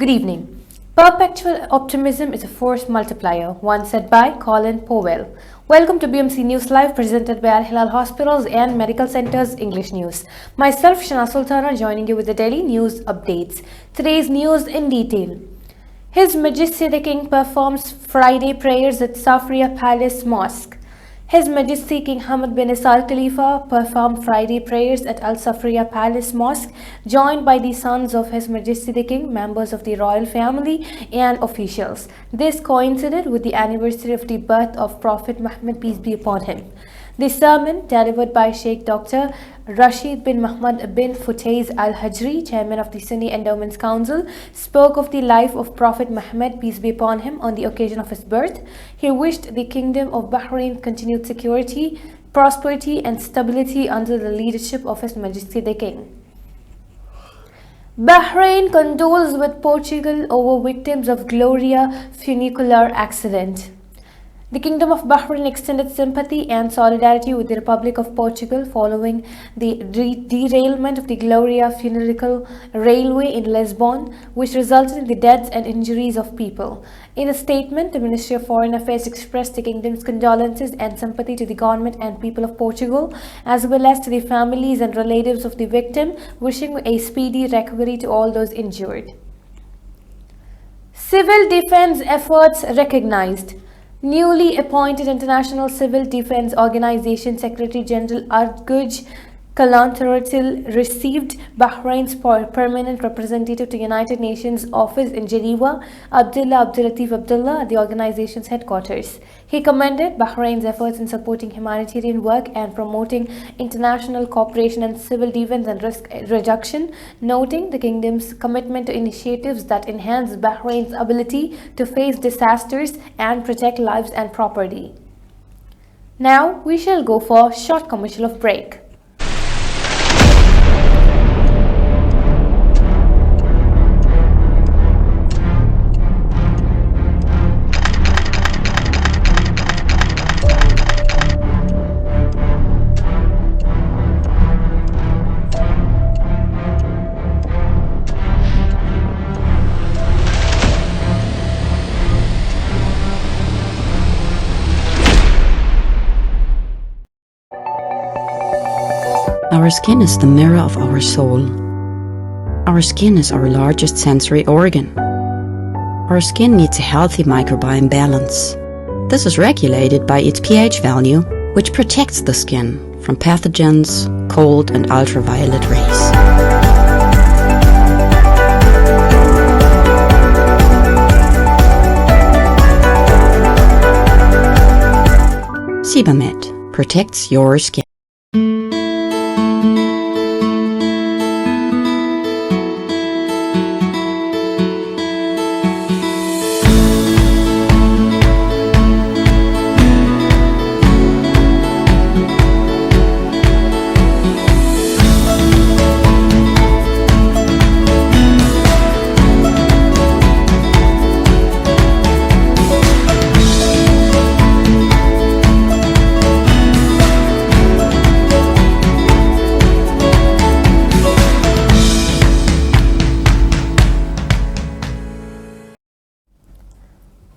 Good evening. Perpetual optimism is a force multiplier, once said by Colin Powell. Welcome to BMC News Live, presented by Al Hilal Hospitals and Medical Centers English News. Myself, Shana Sultana, joining you with the daily news updates. Today's news in detail. His Majesty the King performs Friday prayers at Safria Palace Mosque. His Majesty King Hamad bin Isa Al Khalifa performed Friday prayers at Al Safria Palace Mosque, joined by the sons of His Majesty the King, members of the royal family, and officials. This coincided with the anniversary of the birth of Prophet Muhammad, peace be upon him. The sermon, delivered by Sheikh Dr. Rashid bin Muhammad bin Futaiz Al-Hajri, chairman of the Sunni Endowments Council, spoke of the life of Prophet Muhammad, peace be upon him, on the occasion of his birth. He wished the Kingdom of Bahrain continued security, prosperity, and stability under the leadership of His Majesty the King. Bahrain condoles with Portugal over victims of Gloria funicular accident. The Kingdom of Bahrain extended sympathy and solidarity with the Republic of Portugal following the derailment of the Gloria Funicular Railway in Lisbon, which resulted in the deaths and injuries of people. In a statement, the Ministry of Foreign Affairs expressed the Kingdom's condolences and sympathy to the government and people of Portugal, as well as to the families and relatives of the victim, wishing a speedy recovery to all those injured. Civil defense efforts recognized. Newly appointed International Civil Defense Organization Secretary General Arguj Kalantaratil received Bahrain's permanent representative to United Nations office in Geneva, Abdullah Abdulatif Abdullah, at the organization's headquarters. He commended Bahrain's efforts in supporting humanitarian work and promoting international cooperation in civil defense and risk reduction, noting the kingdom's commitment to initiatives that enhance Bahrain's ability to face disasters and protect lives and property. Now we shall go for a short commercial break. Our skin is the mirror of our soul. Our skin is our largest sensory organ. Our skin needs a healthy microbiome balance. This is regulated by its pH value, which protects the skin from pathogens, cold and ultraviolet rays. Sebamed protects your skin.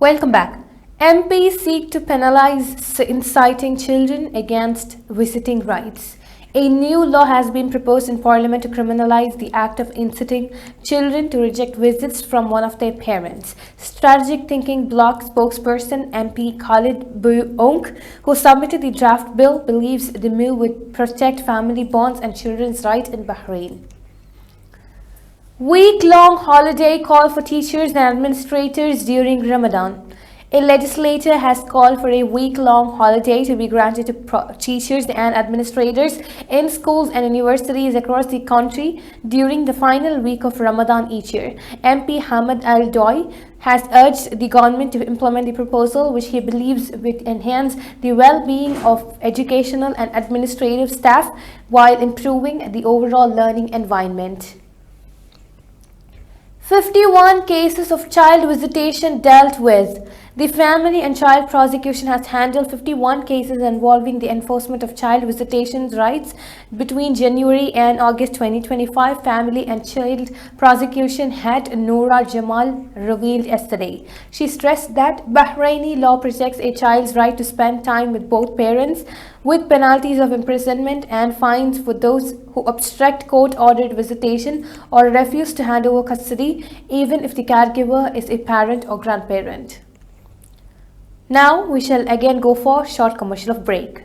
Welcome back. MPs seek to penalize inciting children against visiting rights. A new law has been proposed in Parliament to criminalize the act of inciting children to reject visits from one of their parents. Strategic Thinking Bloc spokesperson MP Khalid Boonk, who submitted the draft bill, believes the move would protect family bonds and children's rights in Bahrain. Week-long holiday call for teachers and administrators during Ramadan. A legislator has called for a week-long holiday to be granted to teachers and administrators in schools and universities across the country during the final week of Ramadan each year. MP Hamad Al-Doi has urged the government to implement the proposal, which he believes would enhance the well-being of educational and administrative staff while improving the overall learning environment. 51 cases of child visitation dealt with. The Family and Child Prosecution has handled 51 cases involving the enforcement of child visitation rights between January and August 2025. Family and Child Prosecution head Noura Jamal revealed yesterday. She stressed that Bahraini law protects a child's right to spend time with both parents, with penalties of imprisonment and fines for those who obstruct court-ordered visitation or refuse to hand over custody, even if the caregiver is a parent or grandparent. Now we shall again go for a short commercial break.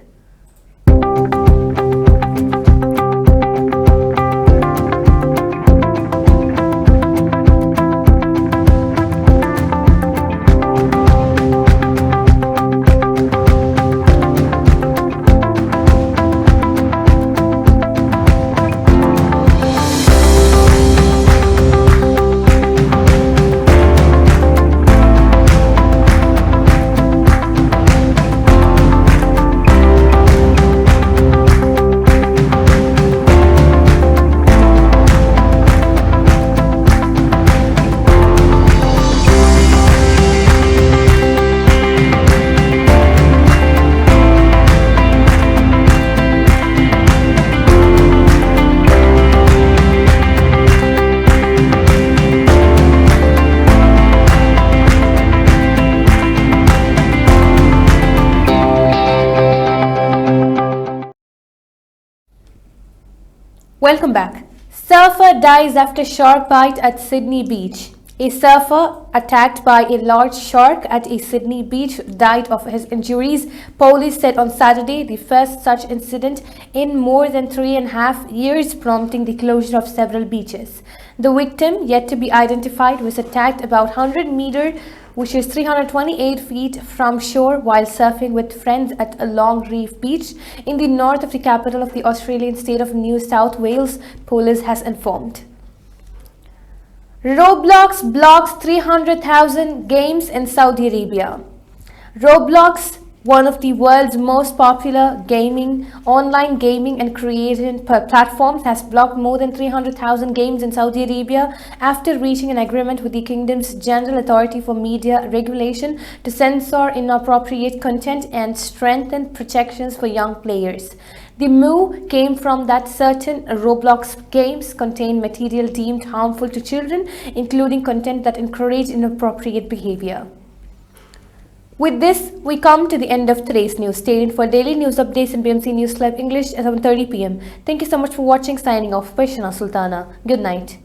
Welcome back. Surfer dies after shark bite at Sydney beach. A surfer attacked by a large shark at a Sydney beach died of his injuries, police said on Saturday, the first such incident in more than 3.5 years, prompting the closure of several beaches. The victim, yet to be identified, was attacked about 100 meters, which is 328 feet from shore, while surfing with friends at a Long Reef beach in the north of the capital of the Australian state of New South Wales, police has informed. Roblox blocks 300,000 games in Saudi Arabia. Roblox, one of the world's most popular online gaming and creation platforms, has blocked more than 300,000 games in Saudi Arabia after reaching an agreement with the kingdom's General Authority for Media Regulation to censor inappropriate content and strengthen protections for young players. The move came from that certain Roblox games contain material deemed harmful to children, including content that encourage inappropriate behavior. With this, we come to the end of today's news. Stay tuned for daily news updates in BMC News Live English at 7:30 p.m. Thank you so much for watching. Signing off by Shana Sultana. Good night.